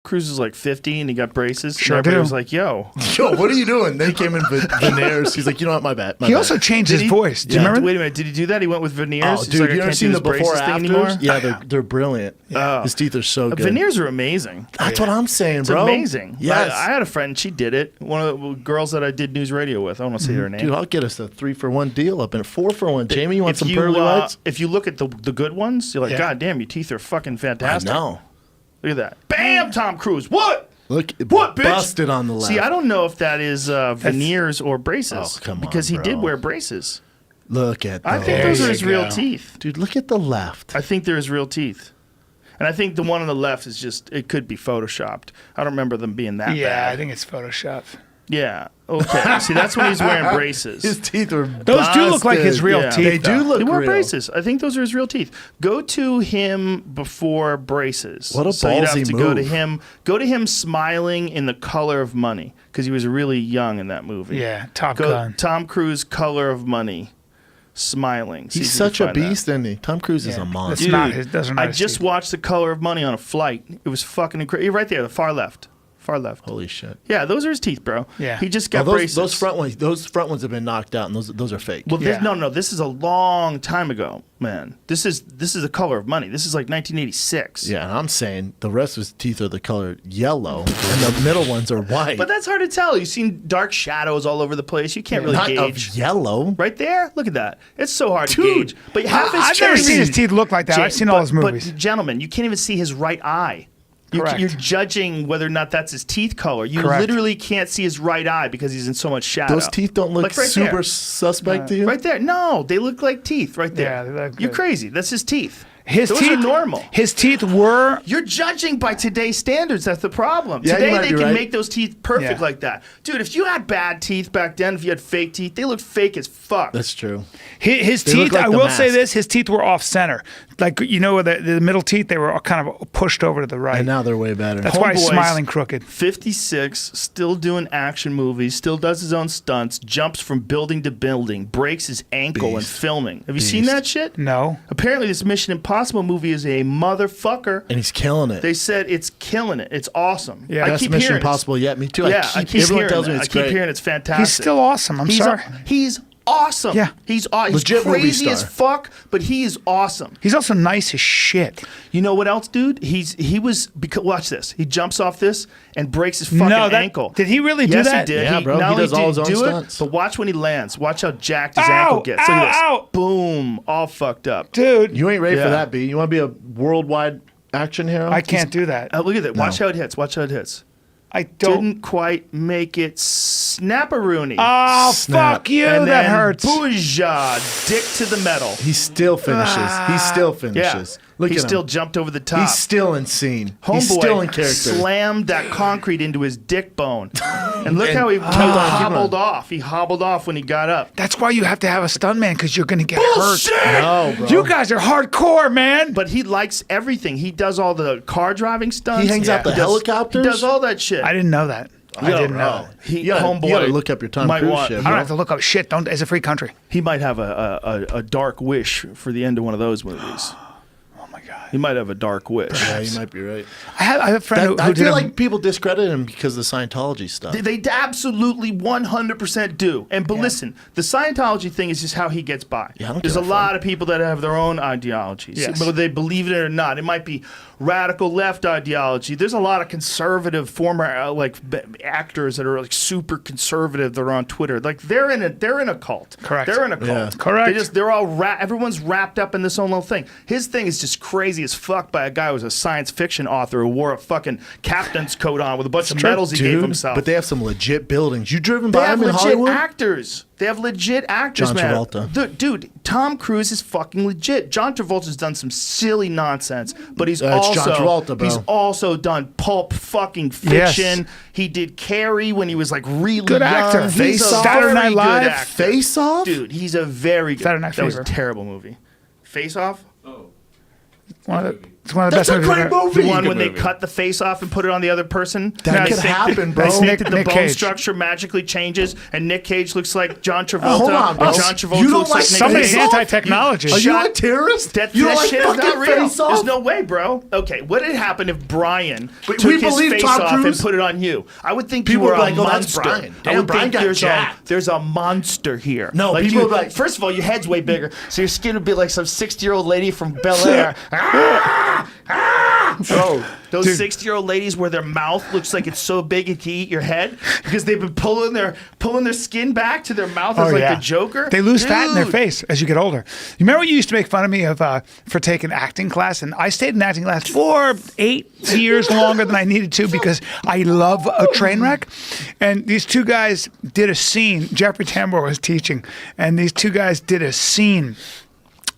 Cruise is like 50 and he got braces. Sure and everybody do. was like, yo, what are you doing? They came in veneers. He's like, you know what, my bad. He also changed his voice. Do you remember? Wait a minute, did he do that? He went with veneers? Oh, He's dude, like, I you ever can't seen do the this before braces thing afters? anymore? Yeah, they're brilliant. His teeth are so good. Veneers are amazing. That's what I'm saying, It's bro. amazing. Yes. I had a friend, she did it. One of the girls that I did news radio with. I don't want to say her name. Dude, I'll get us a 3-for-1 deal up in 4-for-1. Jamie, you want some pearly whites? If you look at the good ones, you're like, God damn, your teeth are fucking fantastic. I know. Look at that. Bam, Tom Cruise. What? Look, What, bitch? Busted on the left. See, I don't know if that is veneers or braces. Oh, come on, because he bro. did wear braces. Look at I those. think There those are you his real go. teeth. Dude, look at the left. I think they're his real teeth. And I think the one on the left is just, it could be photoshopped. I don't remember them being that Yeah, bad. I think it's Photoshop. Yeah. Okay. See, that's when he's wearing braces. His teeth are Those do look like his busted. real Yeah. teeth. They do though. look He wore real. braces. I think those are his real teeth. Go to him before braces. What a so you'd have ballsy to go to move. him. Go to him smiling in The Color of Money because he was really young in that movie. Yeah, Top Go Gun. Tom Cruise, Color of Money, smiling. See He's if you such can a find that. beast, isn't he? Tom Cruise is a monster. It's not his- those are not I his just teeth. watched The Color of Money on a flight. It was fucking incredible. You're right there, the far left. Far left. Holy shit. Yeah, those are his teeth, bro. Yeah. He just Oh, got braces. those front ones have been knocked out, and those are fake. Well, Yeah. no. This is a long time ago, man. This is The Color of Money. This is like 1986. Yeah, and I'm saying the rest of his teeth are the color yellow, and the middle ones are white. But that's hard to tell. You've seen dark shadows all over the place. You can't really not gauge. of yellow. Right there, look at that. It's so hard to Dude, gauge. But half his I've never face- seen his teeth look like that. I've seen all his movies. But gentlemen, you can't even see his right eye. Correct. You're judging whether or not that's his teeth color. You Correct. literally can't see his right eye because he's in so much shadow. Those teeth don't look Like right super there. suspect to you. Right there. No, they look like teeth right there. Yeah, they look You're good. crazy. That's his teeth. His Those teeth are normal. His teeth were. You're judging by today's standards. That's the problem. Yeah, you Today might they be can right. make those teeth perfect Yeah. like that. Dude, if you had bad teeth back then, if you had fake teeth, they look fake as fuck. That's true. His They look teeth, like I the will say mask. this, his teeth were off center. Like, you know, the middle teeth, they were all kind of pushed over to the right. And now they're way better. That's why he's Homeboy's smiling crooked. 56, still doing action movies, still does his own stunts, jumps from building to building, breaks his ankle in Beast. filming. Have you seen Beast. that shit? No. Apparently, this Mission Impossible movie is a motherfucker. And he's killing it. They said it's killing it. It's awesome. Yeah. I Best keep Mission hearing Impossible yet. Me too. Yeah, I keep everyone hearing tells me that. it's I keep great. hearing it's fantastic. He's still awesome. I'm sorry. He's awesome. Yeah. He's Legit movie crazy as star. fuck, but he is awesome. He's also nice as shit. You know what else, dude? Watch this. He jumps off this and breaks his fucking ankle. Did he really do Yes, that? he did. Yeah, bro, he not only does all did his own do it, stunts. but watch when he lands. Watch how jacked his Ow, ankle gets. Look at this. ow, ow. Boom. All fucked up. Dude, You ain't ready Yeah. for that, B. You want to be a worldwide action hero? I can't do that. Look at that. Watch No. how it hits. Watch how it hits. I don't. Didn't quite make it snapperoonie. Oh, Snap. fuck you. and That then hurts. Booyah, dick to the metal. He still finishes. He still finishes. Look he at still him. jumped over the top. He's still insane. Homeboy He's still in character. slammed that concrete into his dick bone. And look how he hobbled off. He hobbled off when he got up. That's why you have to have a stuntman, because you're going to get hurt. No, bro. You guys are hardcore, man. But he likes everything. He does all the car driving stunts. He hangs out the does- helicopters? He does all that shit. I didn't know that. I didn't know that. He, You gotta homeboy look up your Tom might Cruise want- shit, I bro. don't have to look up shit. Don't. It's a free country. He might have a dark wish for the end of one of those movies. Oh my god. He might have a dark wish. Yeah, you might be right. I have a friend who I did feel a, like people discredit him because of the Scientology stuff. They absolutely 100% do. But listen, the Scientology thing is just how he gets by. Yeah, I don't There's a give a lot of people that have their own ideologies, Yes. whether they believe it or not. It might be radical left ideology. There's a lot of conservative former actors that are like super conservative that are on Twitter. Like they're in a cult. Correct. They're in a cult. Yeah. Correct. They're all everyone's wrapped up in this own little thing. His thing is just crazy as fuck by a guy who was a science fiction author who wore a fucking captain's coat on with a bunch of medals he gave Dude, himself. but they have some legit buildings. You driven They by have them in legit Hollywood? actors. They have legit actors, John man. Travolta. Dude, Tom Cruise is fucking legit. John Travolta's done some silly nonsense, but he's It's also John Travolta, bro. he's also done pulp fucking Yes. fiction. He did Carrie when he was like really Good young. actor. He's Face a Off. very Saturday Night good Live. actor. Face Off? Dude, he's a very good. Saturday Night That was a Fever. terrible movie. Face Off. one of the It's one of the That's best a movies great ever. movie. The one Good when they movie. cut the face off and put it on the other person. That And could they think happen, that- bro. They think that the Nick bone Cage. structure magically changes, and Nick Cage looks like John Travolta. Hold on, bro. and John Travolta You don't looks like like Nick Somebody's Cage. Face-Off? anti-technology. Are you Shut- a terrorist? That, you that don't like shit is fucking not real. Face-Off? There's no way, bro. Okay, what would happen if Brian We took his believe face Tom off and Cruise? put it on you? I would think People you were would be a like, "Oh, that's monster." Brian. I Damn, would Brian think got jacked. there's a monster here. No, like people you, would be like- first of all, your head's way bigger, so your skin would be like some 60-year-old lady from Bel Air. Bro, those 60-year-old ladies where their mouth looks like it's so big it can eat your head because they've been pulling their skin back to their mouth as like the Joker. They lose fat in their Dude. face as you get older. You remember you used to make fun of me of for taking acting class, and I stayed in acting class for 8 years longer than I needed to because I love a train wreck. And these two guys did a scene. Jeffrey Tambor was teaching, and these two guys did a scene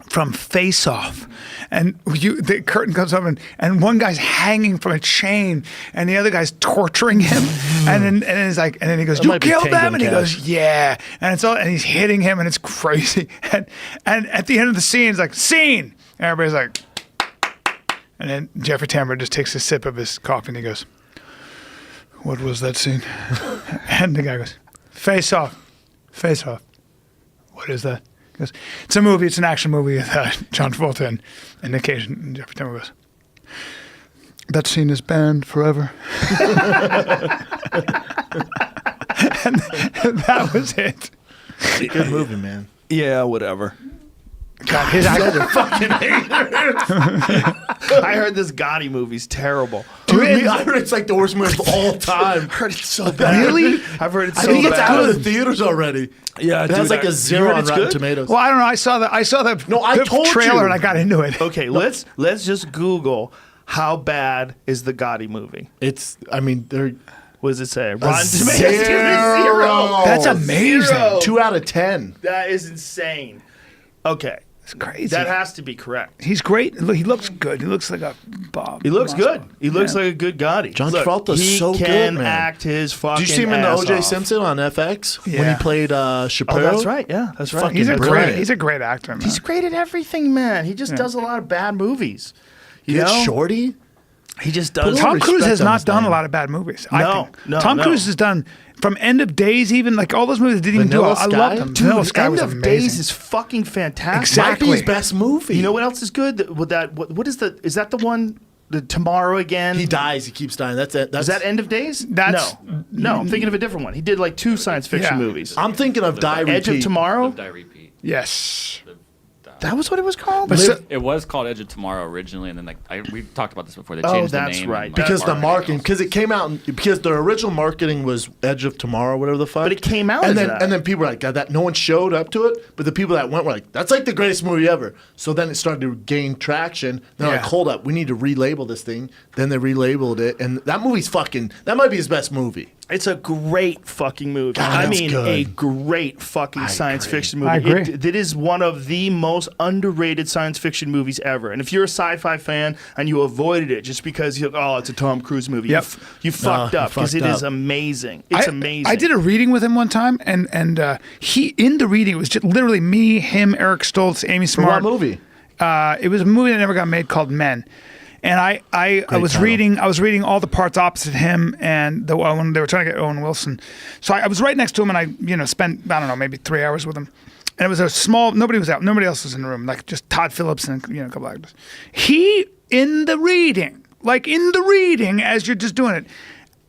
from Face Off, and the curtain comes up, and one guy's hanging from a chain, and the other guy's torturing him, and it's like, and then he goes, That "You might be killed Tango them," and he Cash. goes, "Yeah," and it's all, and he's hitting him, and it's crazy, and at the end of the scene, it's like scene, and everybody's like, and then Jeffrey Tambor just takes a sip of his coffee, and he goes, "What was that scene?" And the guy goes, "Face Off, Face Off." What is that? He goes, "It's a movie. It's an action movie with John Travolta and Nick Cage." And Jeffrey Tambor goes, "That scene is banned forever." and that was it. Good movie, man. Yeah, whatever. God, his acting. I heard this Gotti movie's terrible. Dude, I heard it's like the worst movie of all time. I heard it's so bad. Really? I've heard it's I so think it's bad. out of the theaters already. Yeah, It dude, has like I- a you 0 heard on it's Rotten good? Tomatoes. Well, I don't know. I saw the No, I told trailer you. and I got into it. Okay, let's just Google how bad is the Gotti movie. It's, I mean, they're What does it say? Rotten Tomatoes zero. zero. That's amazing. Zero. 2 out of 10. That is insane. Okay, It's crazy. that has to be correct. He's great. Look, he looks good. He looks like a Bob. He looks Monster. good. He looks like a good Gotti. John Look, Travolta's he so good, can man. act his fucking Did you see him in the ass O.J. off. Simpson on FX when Yeah. he played Chappelle? Oh, that's right. Yeah, that's right. Fucking He's a brilliant. great. He's a great actor. Man. He's great at everything, man. He just does a lot of bad movies. You Get know? Shorty? He just Put a does. little Tom Cruise respect has on not his done name. a lot of bad movies. I No, think. no, Tom no. Cruise has done from End of Days, even like all those movies that didn't even do Vanilla it. I Sky? loved them. Dude, Vanilla Sky End was of amazing. Days is fucking fantastic. Exactly. Might be his best movie. You know what else is good? With that, what is the? Is that the one? The Tomorrow Again? He dies. He keeps dying. That's it. That's Is that End of Days? That's- no. I'm thinking of a different one. He did like 2 science fiction Yeah. movies. I'm thinking of Die Edge of Repeat. Tomorrow. Die Repeat. Yes. That was what it was called. But so- It was called Edge of Tomorrow originally, and then we talked about this before. They Oh, changed that's the name. right. and, Because the marketing, also. because it came out, because the original marketing was Edge of Tomorrow, whatever the fuck. But it came out and as then that. and then people were like, God, that no one showed up to it. But the people that went were like, that's like the greatest movie ever. So then it started to gain traction. They're like, Yeah. hold up, we need to relabel this thing. Then they relabeled it, and that movie's fucking. That might be his best movie. It's a great fucking movie. God, I that's mean, good. a great fucking science agree. fiction movie. I agree. It is one of the most underrated science fiction movies ever. And if you're a sci-fi fan and you avoided it just because it's a Tom Cruise movie, Yep. you fucked you up because it fucked is up. amazing. It's amazing. I did a reading with him one time, and he in the reading it was just literally me, him, Eric Stoltz, Amy For Smart. what movie? It was a movie that never got made called Men. And I was title. reading all the parts opposite him and the when they were trying to get Owen Wilson. So I was right next to him and I spent I don't know maybe 3 hours with him. And it was a small nobody was out, nobody else was in the room, like just Todd Phillips and a couple actors. He in the reading as you're just doing it,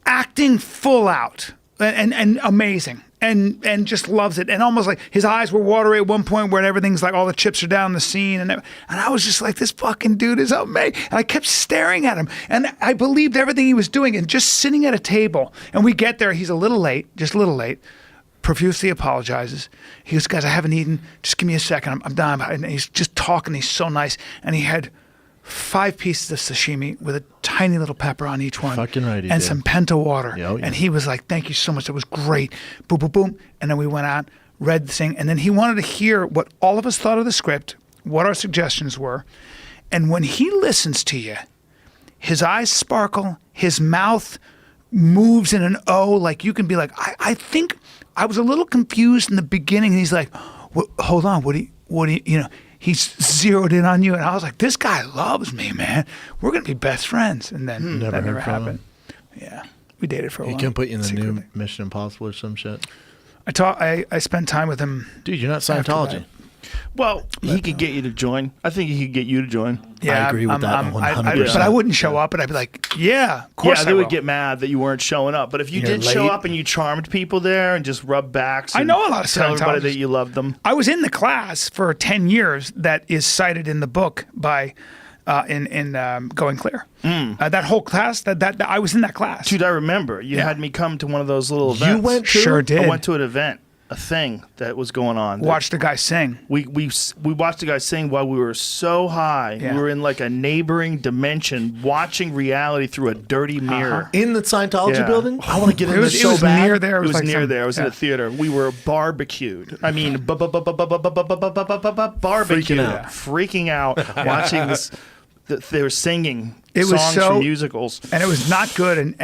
acting full out and amazing. And just loves it, and almost like his eyes were watery at one point, where everything's like all the chips are down the scene, and I was just like, this fucking dude is amazing, and I kept staring at him, and I believed everything he was doing, and just sitting at a table, and we get there, he's a little late, just a little late, profusely apologizes. He goes, guys, I haven't eaten, just give me a second, I'm done, and he's just talking, he's so nice, and he had 5 pieces of sashimi with a tiny little pepper on each one. Fucking right he and did. some Penta water. Yeah, oh yeah. And he was like, thank you so much. That was great. Boom, boom, boom. And then we went out, read the thing. And then he wanted to hear what all of us thought of the script, what our suggestions were. And when he listens to you, his eyes sparkle, his mouth moves in an O. Like you can be like, I think I was a little confused in the beginning. And he's like, hold on, what do you, he's zeroed in on you, and I was like, this guy loves me, man. We're gonna be best friends. And then Never that never heard from him. happened. Yeah, we dated for a He while. can put you in the secretly. new Mission Impossible or some shit. I spent time with him. Dude, you're not After Scientology. that. Well, he could get you to join. I think he could get you to join. Yeah, agree with that 100%. but I wouldn't show up, and I'd be like, yeah, of course Yeah, I they will. would get mad that you weren't showing up. But if you You're did show late. up and you charmed people there and just rubbed backs, I and know a lot of tell everybody Scientologists. that you loved them. I was in the class for 10 years that is cited in the book by in Going Clear. That whole class, that I was in that class. Dude, I remember you Yeah. had me come to one of those little events. You went to? Sure did. I went to an event, a thing that was going on. Watch the guy sing. We watched the guy sing while we were so high. Yeah. We were in like a neighboring dimension, watching reality through a dirty mirror. In the Scientology Yeah. building? I want to get in It was, there it so was bad. near there. It was like near some- there. I was in yeah. a theater. We were barbecued. I mean, barbecued. out. Freaking out. Watching this. They were singing It was songs so- from musicals. And it was not good. And